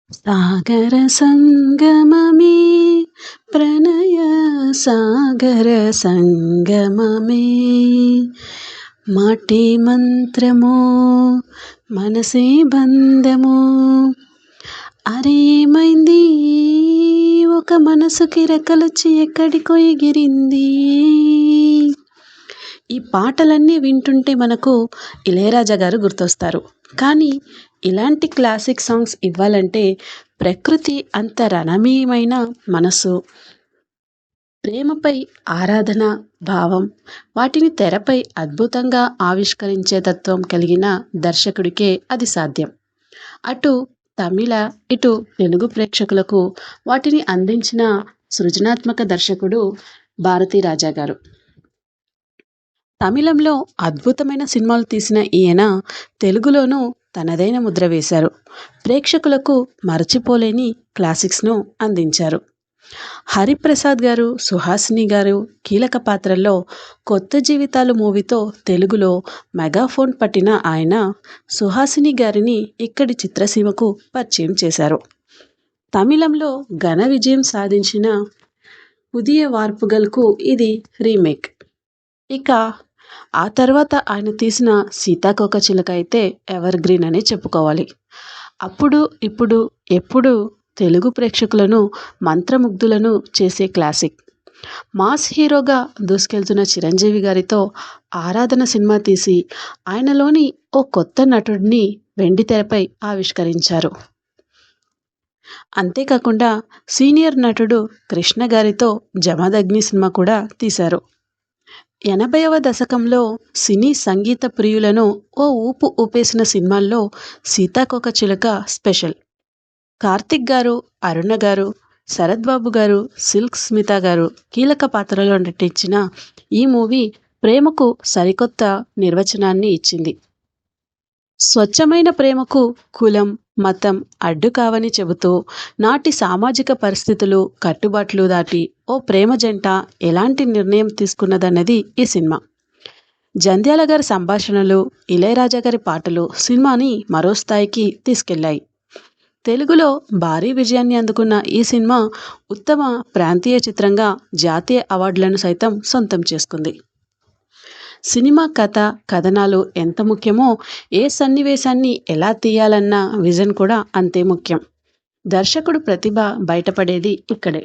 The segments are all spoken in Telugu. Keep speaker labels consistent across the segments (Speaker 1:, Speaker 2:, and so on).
Speaker 1: సాగర సంగమమే ప్రణయ సాగర సంగమమే మాటే మంత్రము మనసే బంధము. అరే ఏమైంది ఒక మనసుకి రెక్కలొచ్చి ఎక్కడికో ఎగిరింది. ఈ పాటలన్నీ వింటుంటే మనకు ఇళయరాజా గారు గుర్తొస్తారు. కానీ ఇలాంటి క్లాసిక్ సాంగ్స్ ఇవ్వాలంటే ప్రకృతి అంత రణమీయమైన మనసు, ప్రేమపై ఆరాధన భావం, వాటిని తెరపై అద్భుతంగా ఆవిష్కరించే తత్వం కలిగిన దర్శకుడికే అది సాధ్యం. అటు తమిళ ఇటు తెలుగు ప్రేక్షకులకు వాటిని అందించిన సృజనాత్మక దర్శకుడు భారతీరాజా గారు. తమిళంలో అద్భుతమైన సినిమాలు తీసిన ఈయన తెలుగులోనూ తనదైన ముద్ర వేశారు. ప్రేక్షకులకు మరచిపోలేని క్లాసిక్స్ను అందించారు. హరిప్రసాద్ గారు, సుహాసిని గారు కీలక పాత్రల్లో కొత్త జీవితాలు మూవీతో తెలుగులో మెగాఫోన్ పట్టిన ఆయన సుహాసిని గారిని ఇక్కడి చిత్రసీమకు పరిచయం చేశారు. తమిళంలో ఘన విజయం సాధించిన పుదియ వార్పుగల్కు ఇది రీమేక్. ఇక ఆ తర్వాత ఆయన తీసిన సీతాకోకచిలుక అయితే ఎవర్ గ్రీన్ అనే చెప్పుకోవాలి. అప్పుడు ఇప్పుడు ఎప్పుడు తెలుగు ప్రేక్షకులను మంత్రముగ్ధులను చేసే క్లాసిక్. మాస్ హీరోగా దూసుకెళ్తున్న చిరంజీవి గారితో ఆరాధన సినిమా తీసి ఆయనలోని ఓ కొత్త నటుడిని వెండితెరపై ఆవిష్కరించారు. అంతేకాకుండా సీనియర్ నటుడు కృష్ణ గారితో జమదగ్ని సినిమా కూడా తీశారు. 80వ దశకంలో సినీ సంగీత ప్రియులను ఓ ఊపు ఊపేసిన సినిమాల్లో సీతాకోకచిలుక స్పెషల్. కార్తిక్ గారు, అరుణ గారు, శరత్ బాబు గారు, సిల్క్ స్మిత గారు కీలక పాత్రలో నటించిన ఈ మూవీ ప్రేమకు సరికొత్త నిర్వచనాన్ని ఇచ్చింది. స్వచ్ఛమైన ప్రేమకు కులం, మతం అడ్డు కావని చెబుతూ నాటి సామాజిక పరిస్థితులు, కట్టుబాట్లు దాటి ఓ ప్రేమ జంట ఎలాంటి నిర్ణయం తీసుకున్నదన్నది ఈ సినిమా. జంధ్యాల గారి సంభాషణలు, ఇళయరాజా గారి పాటలు సినిమాని మరో స్థాయికి తీసుకెళ్లాయి. తెలుగులో భారీ విజయాన్ని అందుకున్న ఈ సినిమా ఉత్తమ ప్రాంతీయ చిత్రంగా జాతీయ అవార్డులను సైతం సొంతం చేసుకుంది. సినిమా కథ, కథనాలు ఎంత ముఖ్యమో ఏ సన్నివేశాన్ని ఎలా తీయాలన్న విజన్ కూడా అంతే ముఖ్యం. దర్శకుడు ప్రతిభ బయటపడేది ఇక్కడే.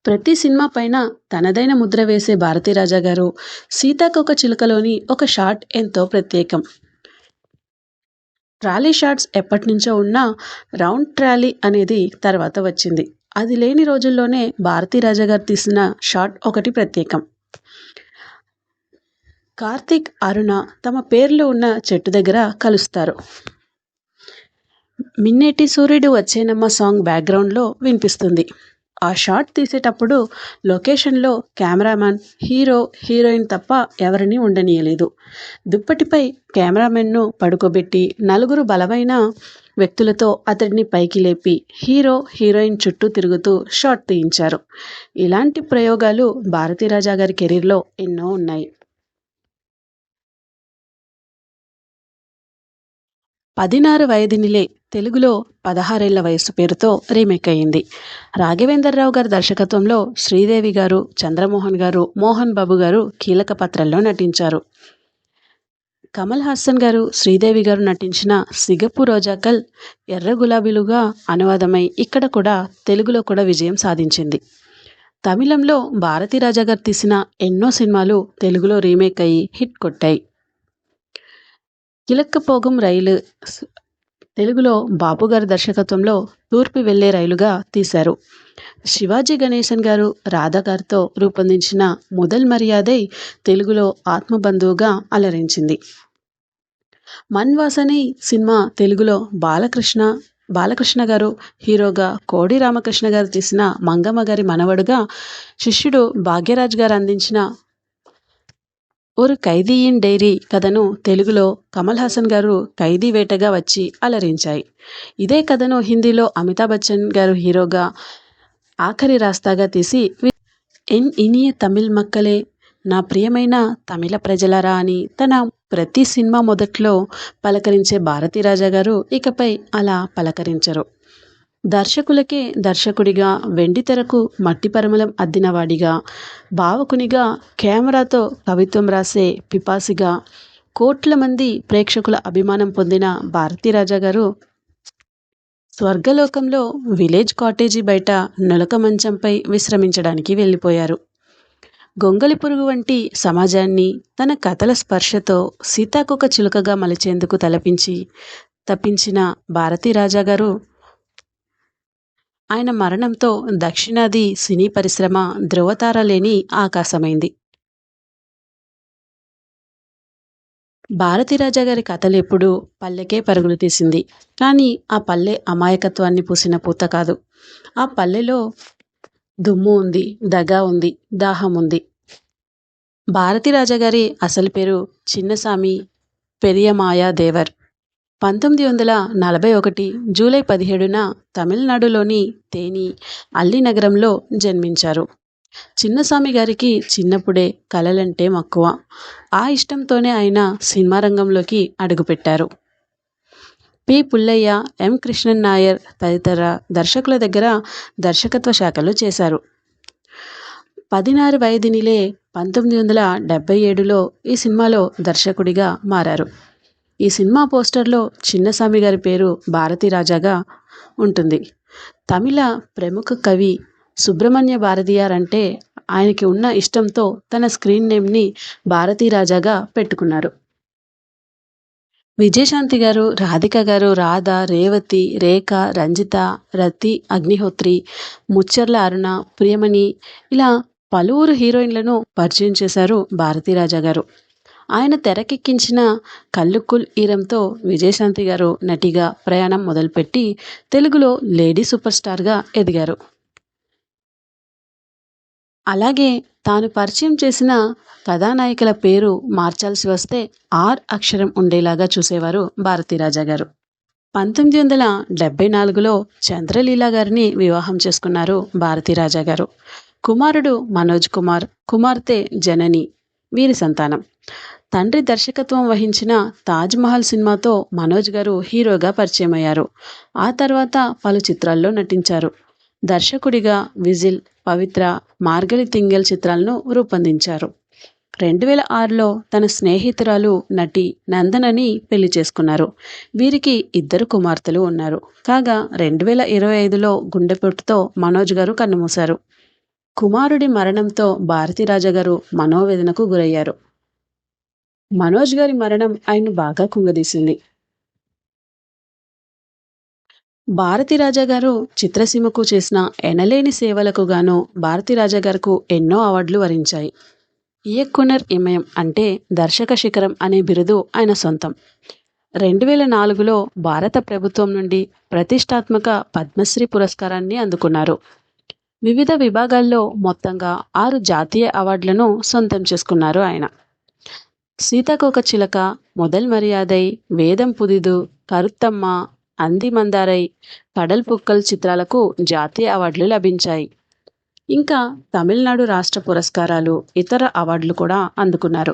Speaker 1: ప్రతి సినిమా పైన తనదైన ముద్ర వేసే భారతీరాజా గారు సీతాకోకచిలుకలోని ఒక షాట్ ఎంతో ప్రత్యేకం. ట్రాలీ షాట్స్ ఎప్పటినుంచో ఉన్నా రౌండ్ ట్రాలీ అనేది తర్వాత వచ్చింది. అది లేని రోజుల్లోనే భారతీరాజా గారు తీసిన షాట్ ఒకటి ప్రత్యేకం. కార్తిక్, అరుణ తమ పేర్లు ఉన్న చెట్టు దగ్గర కలుస్తారు. మిన్నేటి సూర్యుడు వచ్చేనమ్మ సాంగ్ బ్యాక్గ్రౌండ్లో వినిపిస్తుంది. ఆ షాట్ తీసేటప్పుడు లొకేషన్లో కెమెరామ్యాన్, హీరో, హీరోయిన్ తప్ప ఎవరిని ఉండనీయలేదు. దుప్పటిపై కెమెరామెన్ను పడుకోబెట్టి నలుగురు బలమైన వ్యక్తులతో అతడిని పైకి లేపి హీరో, హీరోయిన్ చుట్టూ తిరుగుతూ షాట్ తీయించారు. ఇలాంటి ప్రయోగాలు భారతీరాజా గారి కెరీర్లో ఎన్నో ఉన్నాయి. 16 వయదినిలే తెలుగులో 16 ఏళ్ల వయసు పేరుతో రీమేక్ అయింది. రాఘవేంద్రరావు గారి దర్శకత్వంలో శ్రీదేవి గారు, చంద్రమోహన్ గారు, మోహన్ బాబు గారు కీలక పాత్రల్లో నటించారు. కమల్ హాసన్ గారు, శ్రీదేవి గారు నటించిన సిగపు రోజాకల్ ఎర్ర గులాబీలుగా అనువాదమై ఇక్కడ కూడా తెలుగులో కూడా విజయం సాధించింది. తమిళంలో భారతీరాజా గారు తీసిన ఎన్నో సినిమాలు తెలుగులో రీమేక్ అయ్యి హిట్ కొట్టాయి. కిలక్కపోగం రైలు తెలుగులో బాపు గారి దర్శకత్వంలో తూర్పు వెళ్లే రైలుగా తీశారు. శివాజీ గణేశన్ గారు, రాధా గారితో రూపొందించిన మొదల్ మర్యాదై తెలుగులో ఆత్మబంధువుగా అలరించింది. మన్ వాసనై సినిమా తెలుగులో బాలకృష్ణ గారు హీరోగా, కోడి రామకృష్ణ గారు తీసిన మంగమ్మ గారి మనవడుగా, శిష్యుడు భాగ్యరాజ్ గారు అందించిన ఒక ఖైదీయిన్ డైరీ కథను తెలుగులో కమల్ హాసన్ గారు ఖైదీ వేటగా వచ్చి అలరించాయి. ఇదే కథను హిందీలో అమితాబ్ బచ్చన్ గారు హీరోగా ఆఖరి రాస్తాగా తీసి ఎన్ ఇనియ తమిళ్ మక్కలే, నా ప్రియమైన తమిళ ప్రజలరా అని తన ప్రతి సినిమా మొదట్లో పలకరించే భారతీరాజా గారు ఇకపై అలా పలకరించరు. దర్శకులకే దర్శకుడిగా, వెండితెరకు మట్టి పరిమళం అద్దినవాడిగా, భావకునిగా, కెమెరాతో కవిత్వం రాసే పిపాసిగా, కోట్ల మంది ప్రేక్షకుల అభిమానం పొందిన భారతీరాజా గారు స్వర్గలోకంలో విలేజ్ కాటేజీ బయట నులక మంచంపై విశ్రమించడానికి వెళ్ళిపోయారు. గొంగళి పురుగు వంటి సమాజాన్ని తన కథల స్పర్శతో సీతాకొక చిలుకగా మలిచేందుకు తప్పించిన భారతీరాజా గారు ఆయన మరణంతో దక్షిణాది సినీ పరిశ్రమ ధృవతార లేని ఆకాశమైంది. భారతీరాజా గారి కథలు ఎప్పుడూ పల్లెకే పరుగులు తీసింది. కానీ ఆ పల్లె అమాయకత్వాన్ని పూసిన పూత కాదు. ఆ పల్లెలో దుమ్ము ఉంది, దగ ఉంది, దాహం ఉంది. భారతీరాజా గారి అసలు పేరు చిన్నస్వామి పెరియమాయా దేవర్. 1941 జూలై 17న తమిళనాడులోని తేని అల్లి నగరంలో జన్మించారు. చిన్నస్వామి గారికి చిన్నప్పుడే కళలంటే మక్కువ. ఆ ఇష్టంతోనే ఆయన సినిమా రంగంలోకి అడుగుపెట్టారు. పి. పుల్లయ్య, ఎం. కృష్ణన్ నాయర్ తదితర దర్శకుల దగ్గర దర్శకత్వ శాఖలు చేశారు. 16 వయదినిలే 1977లో ఈ సినిమాలో దర్శకుడిగా మారారు. ఈ సినిమా పోస్టర్లో చిన్నస్వామి గారి పేరు భారతీరాజాగా ఉంటుంది. తమిళ ప్రముఖ కవి సుబ్రహ్మణ్య భారతియార్ అంటే ఆయనకి ఉన్న ఇష్టంతో తన స్క్రీన్ నేమ్ని భారతీరాజాగా పెట్టుకున్నారు. విజయశాంతి గారు, రాధిక గారు, రాధ, రేవతి, రేఖ, రంజిత, రతి అగ్నిహోత్రి, ముచ్చర్ల అరుణ, ప్రియమణి ఇలా పలువురు హీరోయిన్లను పరిచయం చేశారు భారతీరాజా గారు. ఆయన తెరకెక్కించిన కల్లుకుల్ ఈరంతో విజయశాంతి గారు నటిగా ప్రయాణం మొదలుపెట్టి తెలుగులో లేడీ సూపర్ స్టార్గా ఎదిగారు. అలాగే తాను పరిచయం చేసిన కథానాయికల పేరు మార్చాల్సి వస్తే ఆర్ అక్షరం ఉండేలాగా చూసేవారు భారతీరాజా గారు. 1974లో చంద్రలీల గారిని వివాహం చేసుకున్నారు భారతీరాజా గారు. కుమారుడు మనోజ్ కుమార్, కుమార్తె జనని వీరి సంతానం. తండ్రి దర్శకత్వం వహించిన తాజ్ మహల్ సినిమాతో మనోజ్ గారు హీరోగా పరిచయం అయ్యారు. ఆ తర్వాత పలు చిత్రాల్లో నటించారు. దర్శకుడిగా విజిల్, పవిత్ర, మార్గలి తింగల్ చిత్రాలను రూపొందించారు. 2006లో తన స్నేహితురాలు నటి నందనని పెళ్లి చేసుకున్నారు. వీరికి 2 కుమార్తెలు ఉన్నారు. కాగా 2025లో గుండెపోటుతో మనోజ్ గారు కన్నుమూశారు. కుమారుడి మరణంతో భారతీరాజా గారు మనోవేదనకు గురయ్యారు. మనోజ్ గారి మరణం ఆయన్ను బాగా కుంగదీసింది. భారతీరాజా గారు చిత్రసీమకు చేసిన ఎనలేని సేవలకు గాను భారతీరాజా గారికి ఎన్నో అవార్డులు వరించాయి. ఇయక్కునర్ ఇమయం అంటే దర్శక శిఖరం అనే బిరుదు ఆయన సొంతం. 2004లో భారత ప్రభుత్వం నుండి ప్రతిష్టాత్మక పద్మశ్రీ పురస్కారాన్ని అందుకున్నారు. వివిధ విభాగాల్లో మొత్తంగా 6 జాతీయ అవార్డులను సొంతం చేసుకున్నారు ఆయన. సీతాకోక చిలక, మొదల్ మర్యాదై, వేదం పుదిదు, కరుత్తమ్మ, అంది మందారై, కడల్ పుక్కల్ చిత్రాలకు జాతీయ అవార్డులు లభించాయి. ఇంకా తమిళనాడు రాష్ట్ర పురస్కారాలు, ఇతర అవార్డులు కూడా అందుకున్నారు.